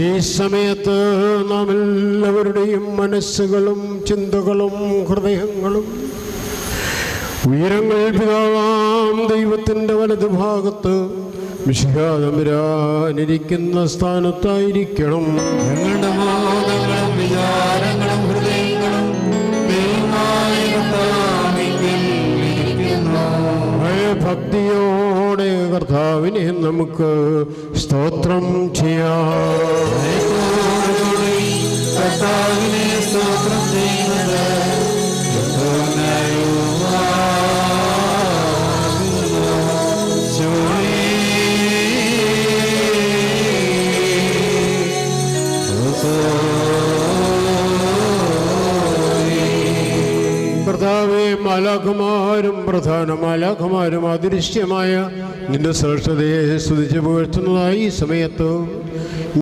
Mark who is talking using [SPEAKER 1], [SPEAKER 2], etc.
[SPEAKER 1] ഈ സമയത്ത് നാം എല്ലാവരുടെയും മനസ്സുകളും ചിന്തകളും ഹൃദയങ്ങളും ഉയരങ്ങൾ പിതാവാം ദൈവത്തിൻ്റെ വലതുഭാഗത്ത് മിശിഹാ തമ്പുരാനിരിക്കുന്ന സ്ഥാനത്തായിരിക്കണം.
[SPEAKER 2] ഞങ്ങളുടെ ബോധങ്ങളും വിചാരങ്ങളും ഹൃദയങ്ങളും
[SPEAKER 1] ഭക്തിയോടെ കർത്താവിനെ നമുക്ക് സ്തോത്രം ചെയ്യാം.
[SPEAKER 2] കർത്താവിനെ സ്തോത്രം ചെയ്യുന്നത്
[SPEAKER 1] കർത്താവേ, മാലാഖമാരും പ്രധാന മാലാഖമാരും അദൃശ്യമായ നിന്റെ ശ്രേഷ്ഠതയെ സ്തുതിച്ച് പുകഴ്ത്തുന്നതായി ഈ സമയത്ത്